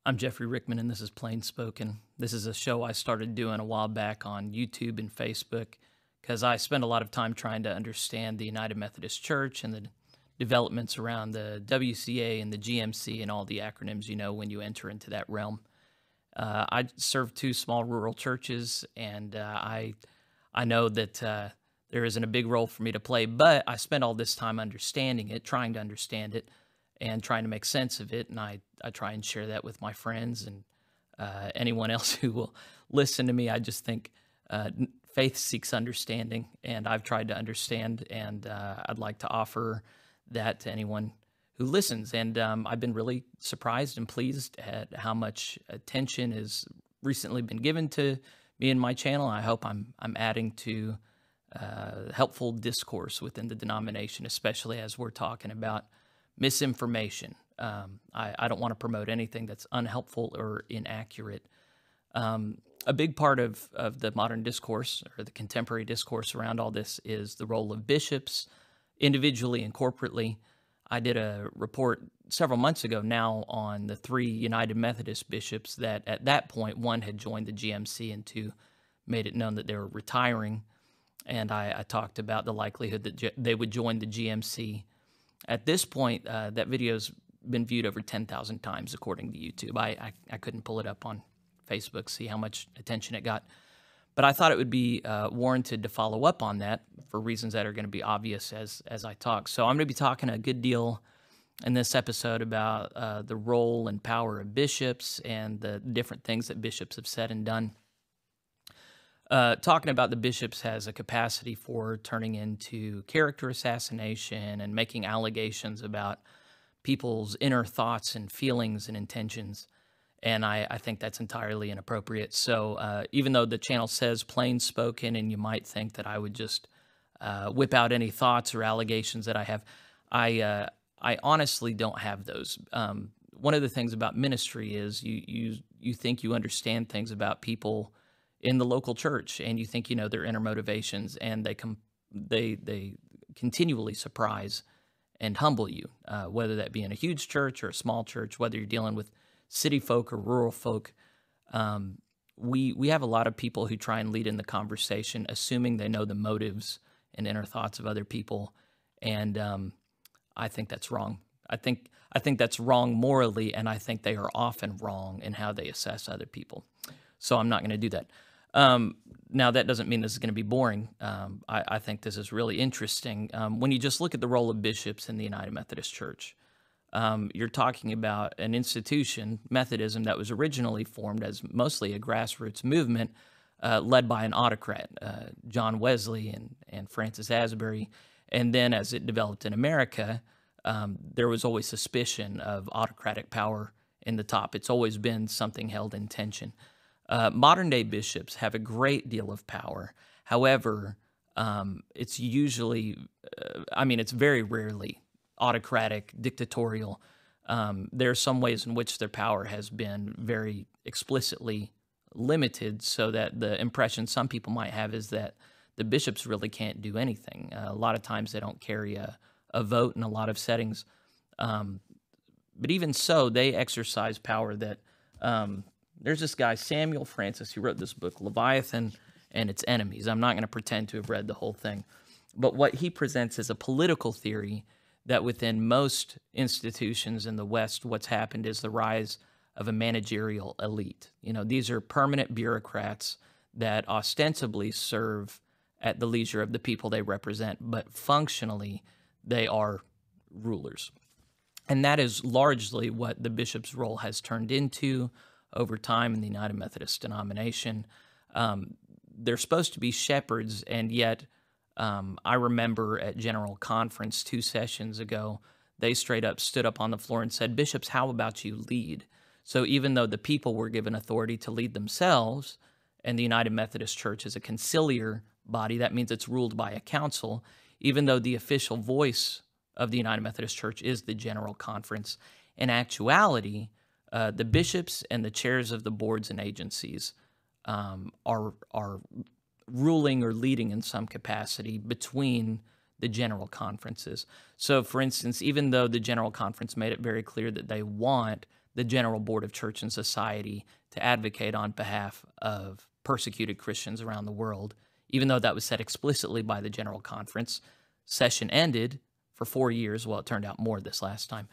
I'm Jeffrey Rickman, and this is PlainSpoken. This is a show I started doing a while back on YouTube and Facebook because I spend a lot of time trying to understand the United Methodist Church and the developments around the WCA and the GMC and all the acronyms you know when you enter into that realm. I serve two small rural churches, and I know that there isn't a big role for me to play, but I spend all this time understanding it, trying to understand it, and trying to make sense of it. And I try and share that with my friends and anyone else who will listen to me. I just think faith seeks understanding, and I've tried to understand, and I'd like to offer that to anyone who listens. And I've been really surprised and pleased at how much attention has recently been given to me and my channel. I hope I'm adding to helpful discourse within the denomination, especially as we're talking about misinformation. I don't want to promote anything that's unhelpful or inaccurate. A big part of the modern discourse or the contemporary discourse around all this is the role of bishops individually and corporately. I did a report several months ago now on the 3 United Methodist bishops that at that point, 1 had joined the GMC and 2 made it known that they were retiring. And I talked about the likelihood that they would join the GMC. At this point, that video's been viewed over 10,000 times according to YouTube. I couldn't pull it up on Facebook, see how much attention it got. But I thought it would be warranted to follow up on that for reasons that are going to be obvious as I talk. So I'm going to be talking a good deal in this episode about the role and power of bishops and the different things that bishops have said and done. Talking about the bishops has a capacity for turning into character assassination and making allegations about people's inner thoughts and feelings and intentions. And I think that's entirely inappropriate. So even though the channel says PlainSpoken, and you might think that I would just whip out any thoughts or allegations that I have, I honestly don't have those. One of the things about ministry is you think you understand things about people in the local church, and you think you know their inner motivations, and they continually surprise and humble you, whether that be in a huge church or a small church, whether you're dealing with city folk or rural folk. We have a lot of people who try and lead in the conversation, assuming they know the motives and inner thoughts of other people, and I think that's wrong. I think that's wrong morally, and I think they are often wrong in how they assess other people. So I'm not going to do that. Now, that doesn't mean this is going to be boring. I think this is really interesting. When you just look at the role of bishops in the United Methodist Church, you're talking about an institution, Methodism, that was originally formed as mostly a grassroots movement led by an autocrat, John Wesley and Francis Asbury. And then as it developed in America, there was always suspicion of autocratic power in the top. It's always been something held in tension. Modern-day bishops have a great deal of power. However, it's usually, it's very rarely autocratic, dictatorial. There are some ways in which their power has been very explicitly limited, so that the impression some people might have is that the bishops really can't do anything. A lot of times they don't carry a vote in a lot of settings. But even so, they exercise power that... there's this guy, Samuel Francis, who wrote this book, Leviathan and Its Enemies. I'm not going to pretend to have read the whole thing. But what he presents is a political theory that within most institutions in the West, what's happened is the rise of a managerial elite. You know, these are permanent bureaucrats that ostensibly serve at the leisure of the people they represent, but functionally they are rulers. And that is largely what the bishop's role has turned into over time in the United Methodist Denomination. They're supposed to be shepherds, and yet I remember at General Conference 2 sessions ago, they straight up stood up on the floor and said, "Bishops, how about you lead?" So even though the people were given authority to lead themselves, and the United Methodist Church is a conciliar body, that means it's ruled by a council, even though the official voice of the United Methodist Church is the General Conference, in actuality, the bishops and the chairs of the boards and agencies are ruling or leading in some capacity between the general conferences. So, for instance, even though the General Conference made it very clear that they want the General Board of Church and Society to advocate on behalf of persecuted Christians around the world, even though that was said explicitly by the General Conference. Session ended for 4 years. Well, it turned out more this last time.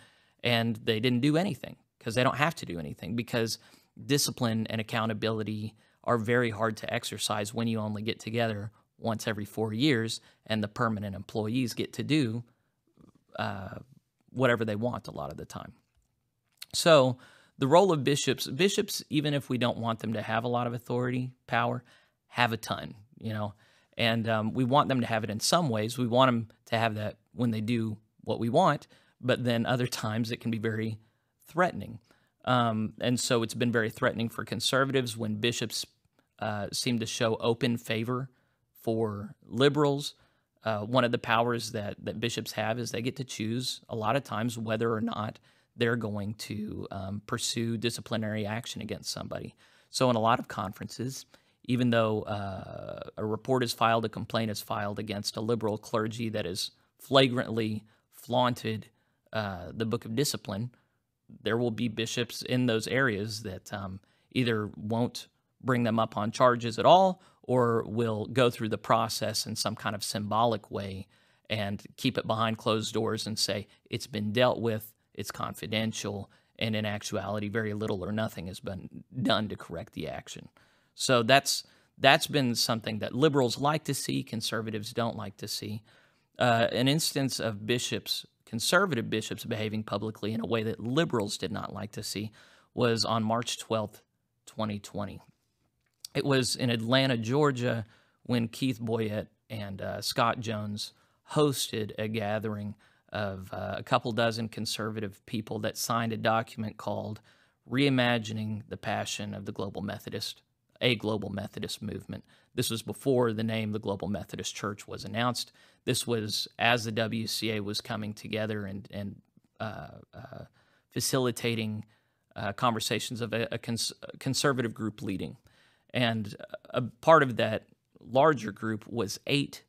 And they didn't do anything because they don't have to do anything, because discipline and accountability are very hard to exercise when you only get together once every 4 years and the permanent employees get to do whatever they want a lot of the time. So the role of bishops, even if we don't want them to have a lot of authority, power, have a ton, and we want them to have it in some ways. We want them to have that when they do what we want, but then other times it can be very threatening. And so it's been very threatening for conservatives when bishops seem to show open favor for liberals. One of the powers that bishops have is they get to choose a lot of times whether or not they're going to pursue disciplinary action against somebody. So in a lot of conferences, even though a report is filed, a complaint is filed against a liberal clergy that has flagrantly flaunted the book of discipline, there will be bishops in those areas that either won't bring them up on charges at all, or will go through the process in some kind of symbolic way and keep it behind closed doors and say it's been dealt with, it's confidential, and in actuality, very little or nothing has been done to correct the action. So that's been something that liberals like to see, conservatives don't like to see. An instance of conservative bishops behaving publicly in a way that liberals did not like to see was on March 12th, 2020. It was in Atlanta, Georgia, when Keith Boyett and Scott Jones hosted a gathering of a couple dozen conservative people that signed a document called Reimagining the Passion of the Global Methodist Movement. This was before the name the Global Methodist Church was announced. This was as the WCA was coming together and facilitating conversations of a conservative group leading. And a part of that larger group was 8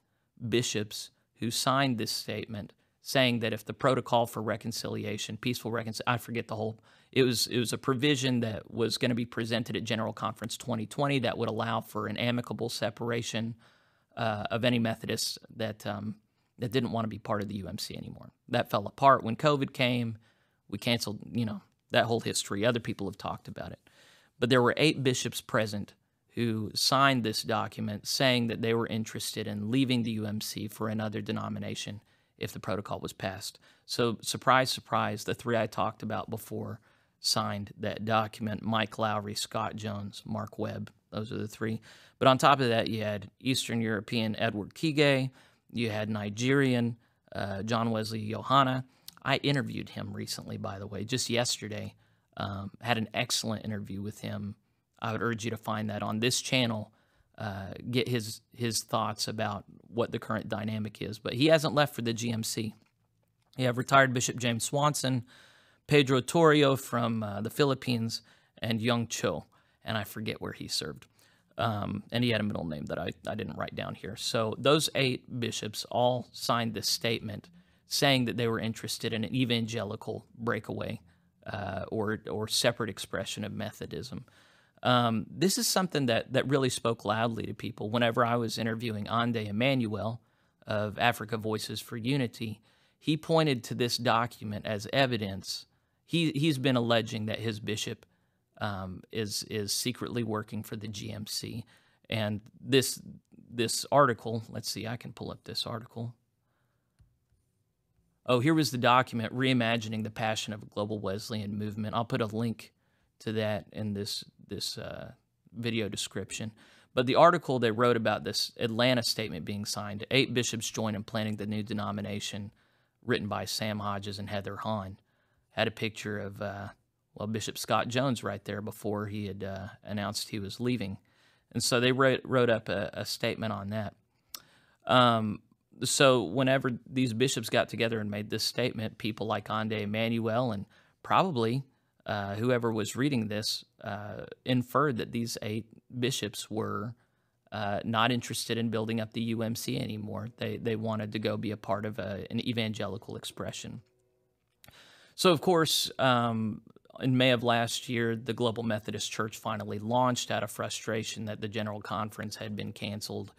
bishops who signed this statement saying that if the protocol for reconciliation, peaceful reconciliation, I forget the whole, it was a provision that was going to be presented at General Conference 2020 that would allow for an amicable separation of any Methodists that didn't want to be part of the UMC anymore. That fell apart when COVID came. We canceled, that whole history. Other people have talked about it. But there were 8 bishops present who signed this document saying that they were interested in leaving the UMC for another denomination if the protocol was passed. So, surprise, surprise, the 3 I talked about before signed that document: Mike Lowry, Scott Jones, Mark Webb. Those are the 3. But on top of that, you had Eastern European Edward Kige, you had Nigerian John Wesley Yohana. I interviewed him recently, by the way, just yesterday. Had an excellent interview with him. I would urge you to find that on this channel, get his thoughts about what the current dynamic is. But he hasn't left for the GMC. You have retired Bishop James Swanson, Pedro Torrio from the Philippines, and Young Cho, and I forget where he served. And he had a middle name that I didn't write down here. So those 8 bishops all signed this statement saying that they were interested in an evangelical breakaway or separate expression of Methodism. This is something that really spoke loudly to people. Whenever I was interviewing Ande Emmanuel of Africa Voices for Unity, he pointed to this document as evidence. He's been alleging that his bishop is secretly working for the GMC. And this article, let's see, I can pull up this article. Oh, here was the document, Reimagining the Passion of a Global Wesleyan Movement. I'll put a link to that in this video description. But the article they wrote about this Atlanta statement being signed, 8 bishops join in planning the new denomination, written by Sam Hodges and Heather Hahn, had a picture of Bishop Scott Jones right there before he had announced he was leaving. And so they wrote up a statement on that. So whenever these bishops got together and made this statement, people like Ande Emmanuel and probably whoever was reading this inferred that these 8 bishops were not interested in building up the UMC anymore. They wanted to go be a part of an evangelical expression. So, of course, in May of last year, the Global Methodist Church finally launched out of frustration that the General Conference had been canceled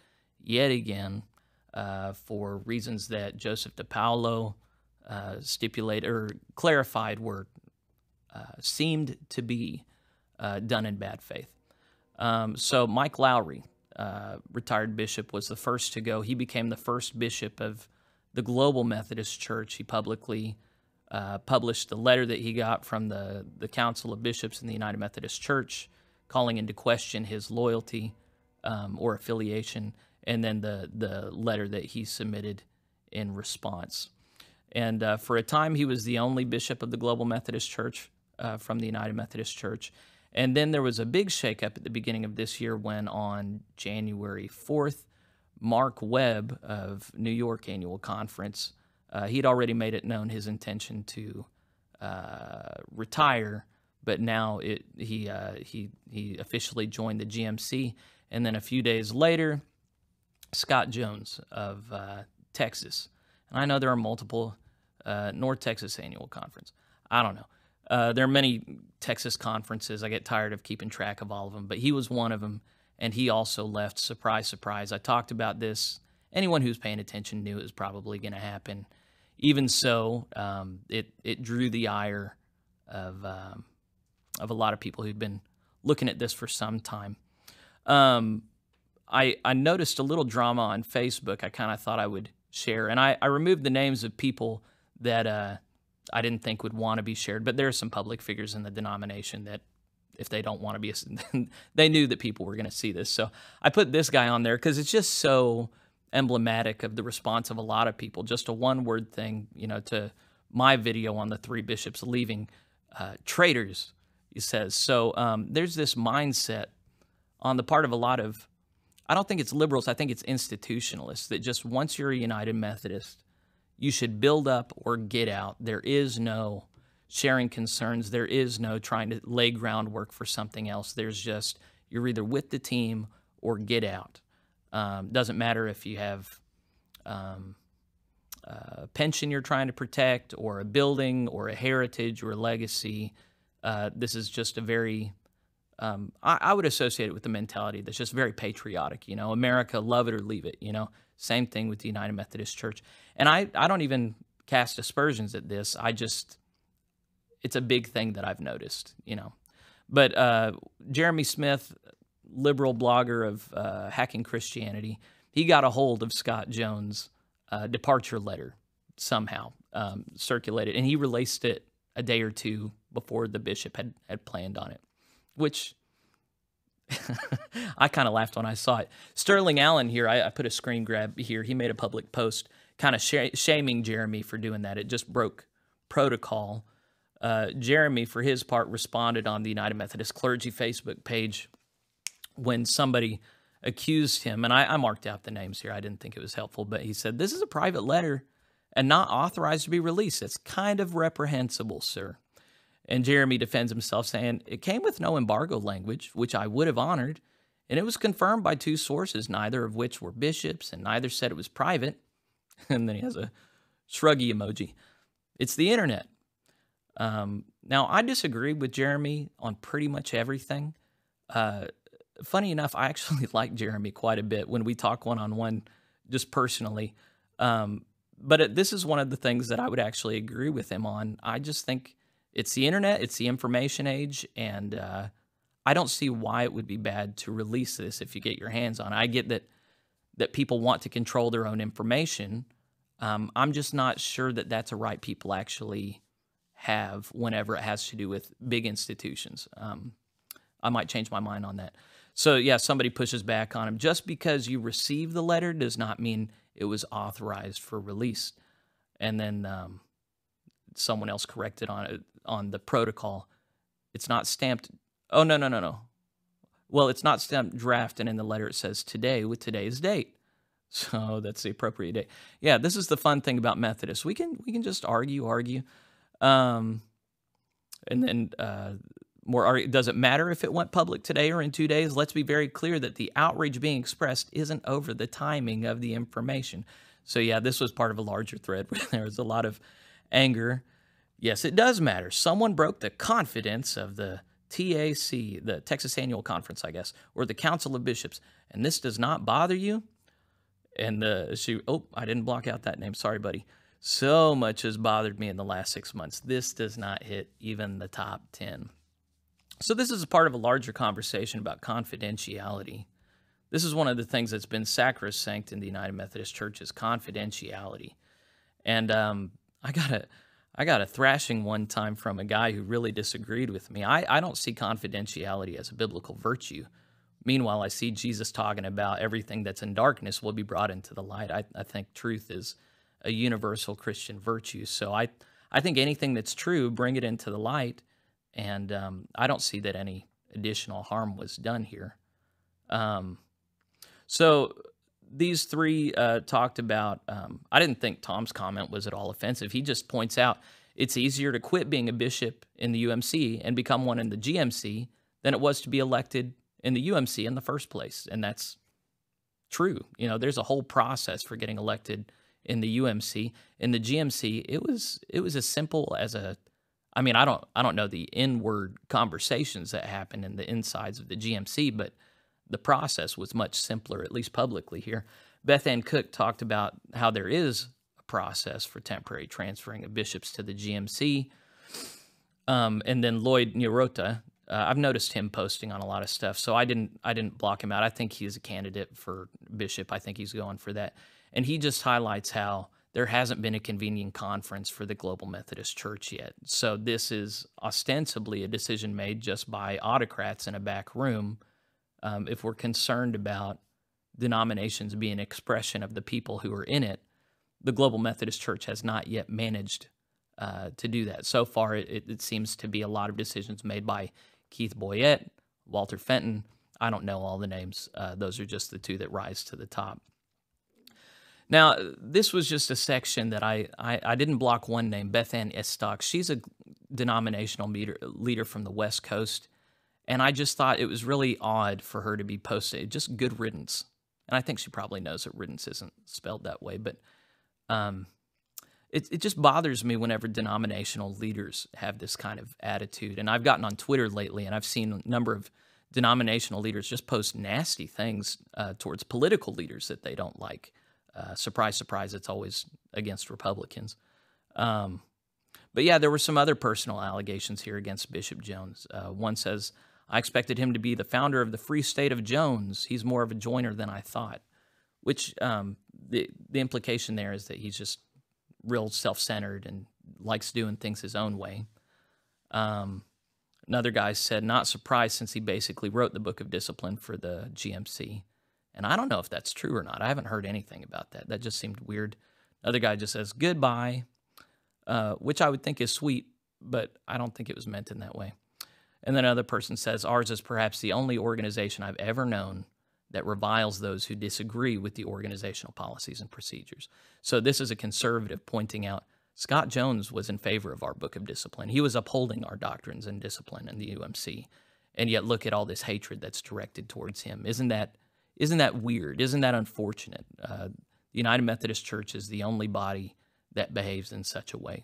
yet again for reasons that Joseph DePaulo stipulated or clarified were seemed to be done in bad faith. So Mike Lowry, retired bishop, was the first to go. He became the first bishop of the Global Methodist Church. He publicly published the letter that he got from the Council of Bishops in the United Methodist Church, calling into question his loyalty or affiliation, and then the letter that he submitted in response. And for a time, he was the only bishop of the Global Methodist Church from the United Methodist Church. And then there was a big shakeup at the beginning of this year when on January 4th, Mark Webb of New York Annual Conference, he'd already made it known his intention to retire, but now he officially joined the GMC. And then a few days later, Scott Jones of Texas. And I know there are multiple North Texas Annual Conference. I don't know. There are many Texas conferences. I get tired of keeping track of all of them, but he was one of them, and he also left. Surprise, surprise. I talked about this. Anyone who's paying attention knew it was probably going to happen. Even so, it drew the ire of a lot of people who'd been looking at this for some time. I noticed a little drama on Facebook I kind of thought I would share, and I removed the names of people that I didn't think would want to be shared, but there are some public figures in the denomination that if they don't want to be, they knew that people were going to see this. So I put this guy on there because it's just so emblematic of the response of a lot of people. Just a one-word thing, to my video on the 3 bishops leaving, traitors, he says. So there's this mindset on the part of a lot of, I don't think it's liberals, I think it's institutionalists, that just once you're a United Methodist, you should build up or get out. There is no sharing concerns. There is no trying to lay groundwork for something else. There's just, you're either with the team or get out. Doesn't matter if you have a pension you're trying to protect, or a building, or a heritage, or a legacy. This is just a very, I would associate it with the mentality that's just very patriotic. America, love it or leave it. Same thing with the United Methodist Church. And I don't even cast aspersions at this. It's a big thing that I've noticed, But Jeremy Smith, liberal blogger of Hacking Christianity, he got a hold of Scott Jones' departure letter somehow, circulated, and he released it a day or two before the bishop had planned on it, which I kind of laughed when I saw it. Sterling Allen here, I put a screen grab here. He made a public post kind of shaming Jeremy for doing that. It just broke protocol. Jeremy, for his part, responded on the United Methodist Clergy Facebook page when somebody accused him, and I marked out the names here. I didn't think it was helpful, but he said, "This is a private letter and not authorized to be released. It's kind of reprehensible, sir." And Jeremy defends himself, saying, "It came with no embargo language, which I would have honored, and it was confirmed by 2 sources, neither of which were bishops, and neither said it was private." And then he has a shruggy emoji. It's the internet. Now, I disagree with Jeremy on pretty much everything. Funny enough, I actually like Jeremy quite a bit when we talk one-on-one, just personally. But this is one of the things that I would actually agree with him on. I just think it's the internet, it's the information age, and I don't see why it would be bad to release this if you get your hands on it. I get that people want to control their own information. I'm just not sure that that's a right people actually have whenever it has to do with big institutions. I might change my mind on that. So, yeah, somebody pushes back on him. Just because you received the letter does not mean it was authorized for release. And then someone else corrected on the protocol. It's not stamped. Oh, no. Well, it's not stamped draft, and in the letter it says today with today's date. So that's the appropriate date. Yeah, this is the fun thing about Methodists. We can just argue. And then does it matter if it went public today or in 2 days? Let's be very clear that the outrage being expressed isn't over the timing of the information. So yeah, this was part of a larger thread where there was a lot of anger. Yes, it does matter. Someone broke the confidence of the TAC, the Texas Annual Conference, I guess, or the Council of Bishops, and this does not bother you. And I didn't block out that name. Sorry, buddy. So much has bothered me in the last 6 months. This does not hit even the top 10. So this is a part of a larger conversation about confidentiality. This is one of the things that's been sacrosanct in the United Methodist Church is confidentiality. And I got a thrashing one time from a guy who really disagreed with me. I don't see confidentiality as a biblical virtue. Meanwhile, I see Jesus talking about everything that's in darkness will be brought into the light. I think truth is a universal Christian virtue. So I think anything that's true, bring it into the light. And I don't see that any additional harm was done here. So these three talked about, I didn't think Tom's comment was at all offensive. He just points out it's easier to quit being a bishop in the UMC and become one in the GMC than it was to be elected in the UMC in the first place. And that's true. You know, there's a whole process for getting elected in the UMC. In the GMC, it was as simple as I don't know the inward conversations that happen in the insides of the GMC, but the process was much simpler, at least publicly here. Beth Ann Cook talked about how there is a process for temporary transferring of bishops to the GMC. And then Lloyd Nyarota, I've noticed him posting on a lot of stuff, so I didn't block him out. I think he's a candidate for bishop. I think he's going for that. And he just highlights how there hasn't been a convening conference for the Global Methodist Church yet. So this is ostensibly a decision made just by autocrats in a back room. If we're concerned about denominations being an expression of the people who are in it, the Global Methodist Church has not yet managed to do that. So far, it seems to be a lot of decisions made by Keith Boyette, Walter Fenton. I don't know all the names. Those are just the two that rise to the top. Now, this was just a section that I didn't block one name, Beth Ann Estock. She's a denominational leader from the West Coast, and I just thought it was really odd for her to be posted. Just good riddance. And I think she probably knows that riddance isn't spelled that way, but it just bothers me whenever denominational leaders have this kind of attitude. And I've gotten on Twitter lately, and I've seen a number of denominational leaders just post nasty things towards political leaders that they don't like. Surprise, surprise, it's always against Republicans. But yeah, there were some other personal allegations here against Bishop Jones. One says, I expected him to be the founder of the Free State of Jones. He's more of a joiner than I thought. Which the implication there is that he's just real self-centered and likes doing things his own way. Another guy said, not surprised since he basically wrote the Book of Discipline for the GMC. And I don't know if that's true or not. I haven't heard anything about that. That just seemed weird. Another guy just says, goodbye, which I would think is sweet, but I don't think it was meant in that way. And then another person says, ours is perhaps the only organization I've ever known that reviles those who disagree with the organizational policies and procedures. So this is a conservative pointing out Scott Jones was in favor of our Book of Discipline. He was upholding our doctrines and discipline in the UMC. And yet look at all this hatred that's directed towards him. Isn't that weird? Isn't that unfortunate? The United Methodist Church is the only body that behaves in such a way.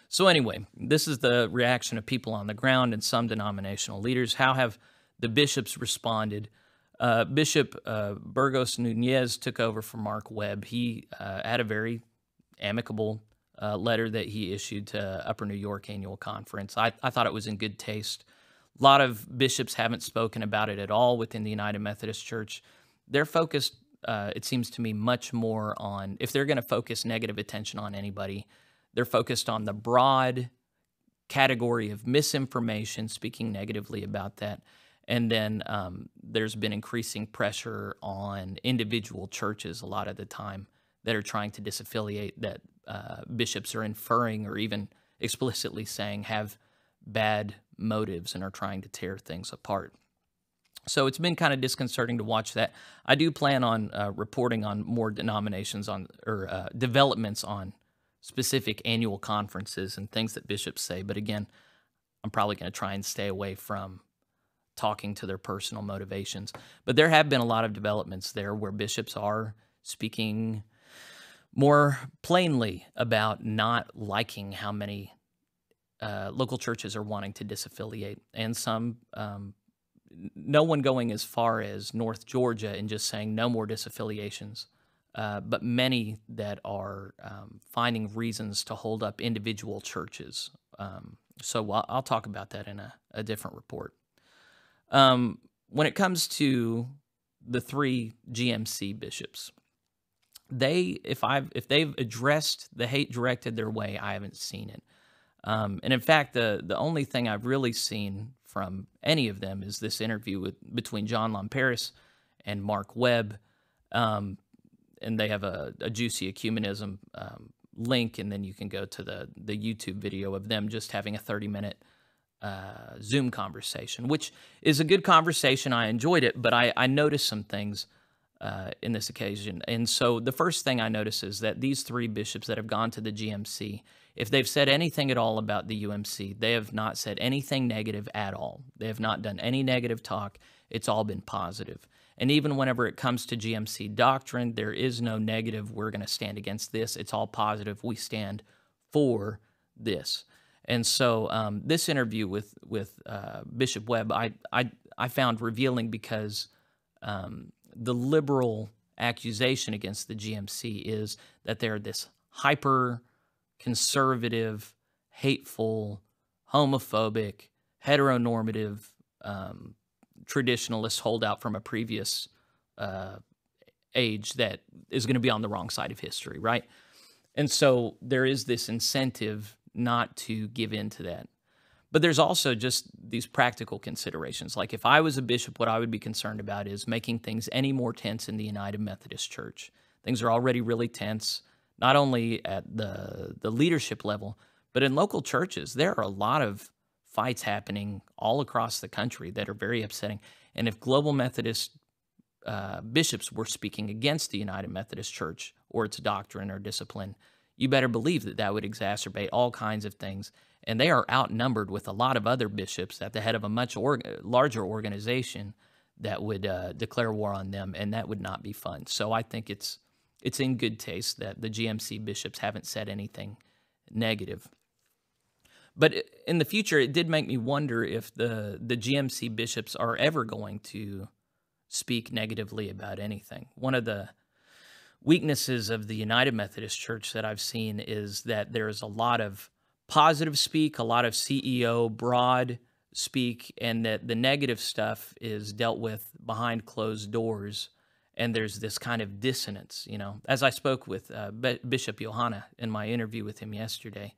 So anyway, this is the reaction of people on the ground and some denominational leaders. How have the bishops responded? Bishop Burgos Nunez took over for Mark Webb. He had a very amicable letter that he issued to Upper New York Annual Conference. I thought it was in good taste. A lot of bishops haven't spoken about it at all within the United Methodist Church. They're focused, it seems to me, much more on, if they're going to focus negative attention on anybody, they're focused on the broad category of misinformation, speaking negatively about that. And then there's been increasing pressure on individual churches a lot of the time that are trying to disaffiliate that bishops are inferring or even explicitly saying have bad motives and are trying to tear things apart. So it's been kind of disconcerting to watch that. I do plan on reporting on more denominations on or developments on specific annual conferences and things that bishops say. But again, I'm probably going to try and stay away from talking to their personal motivations. But there have been a lot of developments there where bishops are speaking more plainly about not liking how many local churches are wanting to disaffiliate, and some, no one going as far as North Georgia and just saying no more disaffiliations, but many that are finding reasons to hold up individual churches. So I'll talk about that in a different report. When it comes to the 3 GMC bishops, if they've addressed the hate directed their way, I haven't seen it. And in fact, the only thing I've really seen from any of them is this interview between John Lamperis and Mark Webb, and they have a Juicy Ecumenism link, and then you can go to the YouTube video of them just having a 30-minute Zoom conversation, which is a good conversation. I enjoyed it, but I noticed some things in this occasion. And so the first thing I notice is that these 3 bishops that have gone to the GMC, if they've said anything at all about the UMC, they have not said anything negative at all. They have not done any negative talk. It's all been positive. And even whenever it comes to GMC doctrine, there is no negative, we're going to stand against this. It's all positive. We stand for this. And so this interview with Bishop Webb, I found revealing because the liberal accusation against the GMC is that they're this hyper-conservative, hateful, homophobic, heteronormative traditionalist holdout from a previous age that is going to be on the wrong side of history, right? And so there is this incentive not to give in to that. But there's also just these practical considerations. Like if I was a bishop, what I would be concerned about is making things any more tense in the United Methodist Church. Things are already really tense, not only at the leadership level, but in local churches. There are a lot of fights happening all across the country that are very upsetting. And if Global Methodist bishops were speaking against the United Methodist Church or its doctrine or discipline, you better believe that that would exacerbate all kinds of things. And they are outnumbered with a lot of other bishops at the head of a much larger organization that would declare war on them, and that would not be fun. So I think it's in good taste that the GMC bishops haven't said anything negative. But in the future, it did make me wonder if the GMC bishops are ever going to speak negatively about anything. One of the weaknesses of the United Methodist Church that I've seen is that there's a lot of positive speak, a lot of CEO broad speak, and that the negative stuff is dealt with behind closed doors, and there's this kind of dissonance, you know. As I spoke with Bishop Johanna in my interview with him yesterday,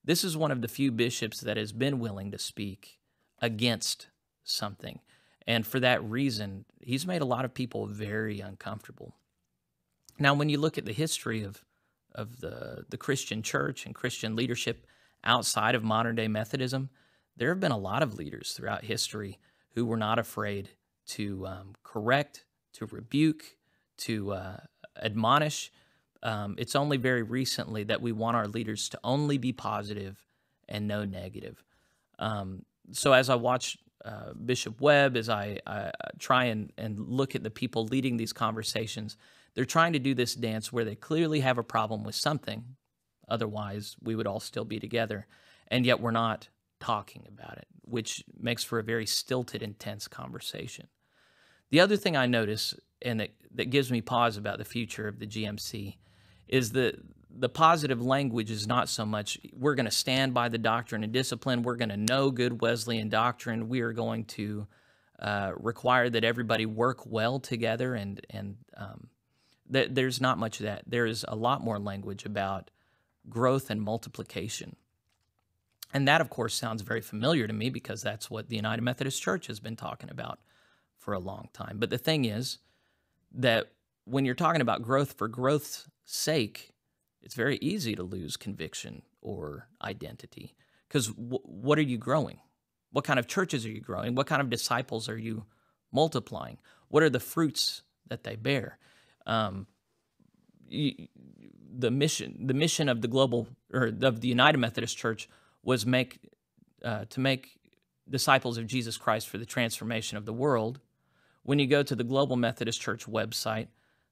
this is one of the few bishops that has been willing to speak against something, and for that reason, he's made a lot of people very uncomfortable. Now, when you look at the history of the Christian church and Christian leadership outside of modern-day Methodism, there have been a lot of leaders throughout history who were not afraid to correct, to rebuke, to admonish. It's only very recently that we want our leaders to only be positive and no negative. So as I watch Bishop Webb, as I try and look at the people leading these conversations, they're trying to do this dance where they clearly have a problem with something. Otherwise, we would all still be together. And yet we're not talking about it, which makes for a very stilted, intense conversation. The other thing I notice, and that gives me pause about the future of the GMC, is the positive language is not so much, we're going to stand by the doctrine and discipline, we're going to know good Wesleyan doctrine, we are going to require that everybody work well together, and there's not much of that. There is a lot more language about growth and multiplication. And that, of course, sounds very familiar to me because that's what the United Methodist Church has been talking about for a long time. But the thing is that when you're talking about growth for growth's sake, it's very easy to lose conviction or identity. Because what are you growing? What kind of churches are you growing? What kind of disciples are you multiplying? What are the fruits that they bear? The mission of the global, or of the United Methodist Church, was to make disciples of Jesus Christ for the transformation of the world. When you go to the Global Methodist Church website,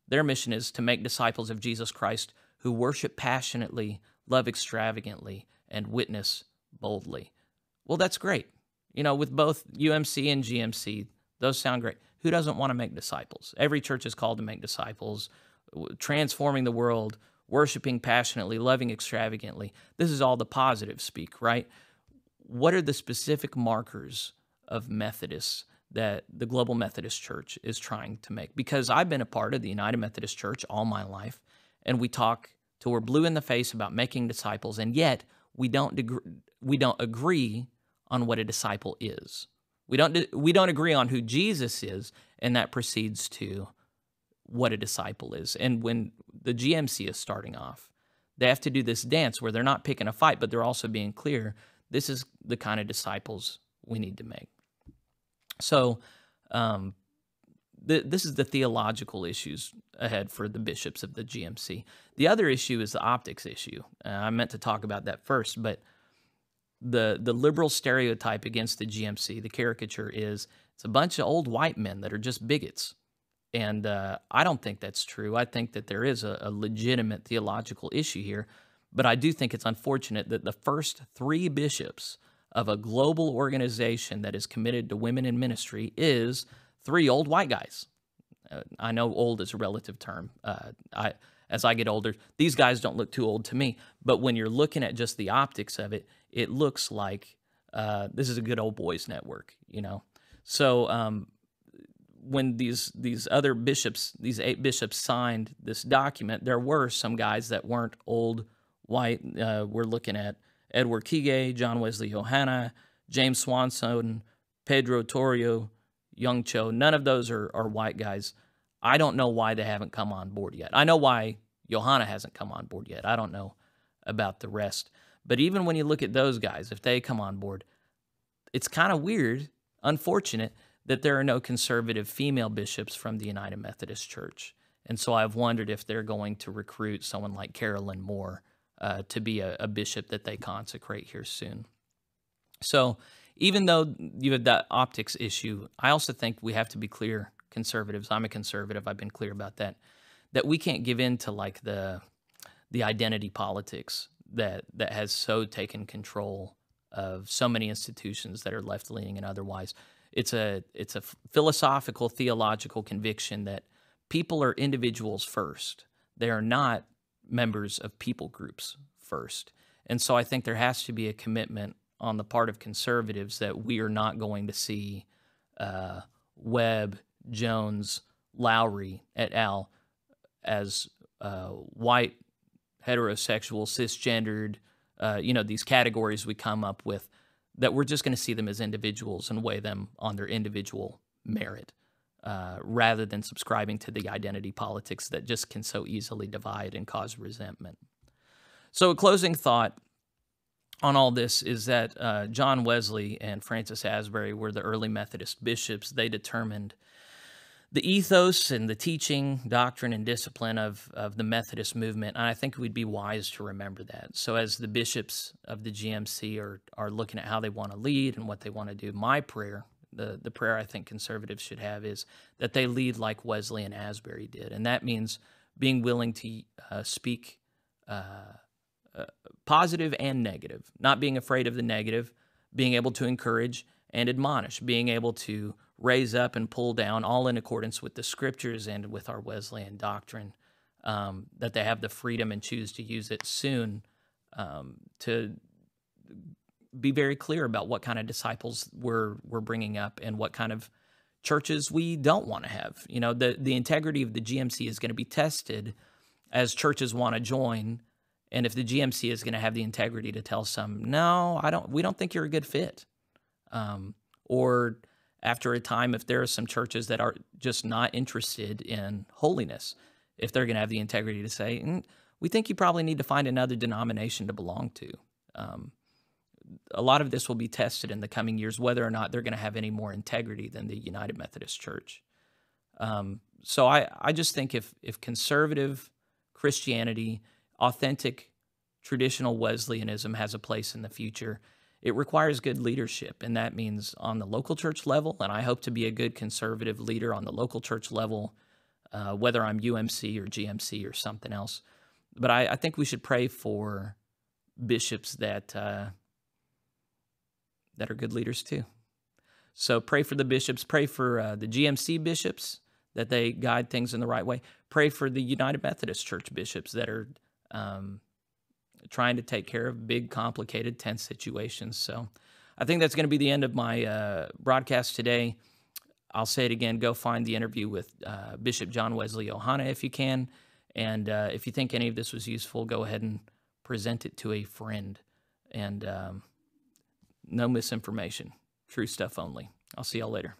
their mission is to make disciples of Jesus Christ who worship passionately, love extravagantly, and witness boldly. Well, that's great. With both UMC and GMC, those sound great. Who doesn't want to make disciples? Every church is called to make disciples, transforming the world, worshiping passionately, loving extravagantly. This is all the positive speak, right? What are the specific markers of Methodists that the Global Methodist Church is trying to make? Because I've been a part of the United Methodist Church all my life, and we talk till we're blue in the face about making disciples, and yet we don't agree on what a disciple is. We don't agree on who Jesus is, and that proceeds to what a disciple is. And when the GMC is starting off, they have to do this dance where they're not picking a fight, but they're also being clear, this is the kind of disciples we need to make. So this is the theological issues ahead for the bishops of the GMC. The other issue is the optics issue. I meant to talk about that first, but the liberal stereotype against the GMC, the caricature, is it's a bunch of old white men that are just bigots. And I don't think that's true. I think that there is a legitimate theological issue here, but I do think it's unfortunate that the first 3 bishops of a global organization that is committed to women in ministry is 3 old white guys. I know old is a relative term. As I get older, these guys don't look too old to me, but when you're looking at just the optics of it, it looks like this is a good old boys network, So when these other bishops, these 8 bishops signed this document, there were some guys that weren't old white. We're looking at Edward Kige, John Wesley Yohanna, James Swanson, Pedro Torrio, Young Cho. None of those are white guys. I don't know why they haven't come on board yet. I know why Yohanna hasn't come on board yet. I don't know about the rest. But even when you look at those guys, if they come on board, it's kind of weird, unfortunate, that there are no conservative female bishops from the United Methodist Church. And so I've wondered if they're going to recruit someone like Carolyn Moore to be a bishop that they consecrate here soon. So even though you have that optics issue, I also think we have to be clear, conservatives. I'm a conservative. I've been clear about that we can't give in to like the identity politics that has so taken control of so many institutions that are left-leaning and otherwise. It's a philosophical, theological conviction that people are individuals first. They are not members of people groups first. And so I think there has to be a commitment on the part of conservatives that we are not going to see Webb, Jones, Lowry, et al. As white, heterosexual, cisgendered, these categories we come up with, that we're just going to see them as individuals and weigh them on their individual merit, rather than subscribing to the identity politics that just can so easily divide and cause resentment. So a closing thought on all this is that John Wesley and Francis Asbury were the early Methodist bishops. They determined the ethos and the teaching, doctrine, and discipline of the Methodist movement, and I think we'd be wise to remember that. So as the bishops of the GMC are looking at how they want to lead and what they want to do, my prayer, the prayer I think conservatives should have, is that they lead like Wesley and Asbury did, and that means being willing to speak positive and negative, not being afraid of the negative, being able to encourage and admonish, being able to raise up and pull down, all in accordance with the scriptures and with our Wesleyan doctrine, that they have the freedom and choose to use it soon, to be very clear about what kind of disciples we're bringing up and what kind of churches we don't want to have. The integrity of the GMC is going to be tested as churches want to join, and if the GMC is going to have the integrity to tell some, no, we don't think you're a good fit, or after a time, if there are some churches that are just not interested in holiness, if they're going to have the integrity to say, we think you probably need to find another denomination to belong to. A lot of this will be tested in the coming years, whether or not they're going to have any more integrity than the United Methodist Church. So I just think if conservative Christianity, authentic traditional Wesleyanism has a place in the future, it requires good leadership, and that means on the local church level, and I hope to be a good conservative leader on the local church level, whether I'm UMC or GMC or something else. But I think we should pray for bishops that are good leaders too. So pray for the bishops. Pray for the GMC bishops, that they guide things in the right way. Pray for the United Methodist Church bishops that are trying to take care of big, complicated, tense situations. So I think that's going to be the end of my broadcast today. I'll say it again, go find the interview with Bishop John Wesley Ohana if you can. And if you think any of this was useful, go ahead and present it to a friend. And no misinformation, true stuff only. I'll see y'all later.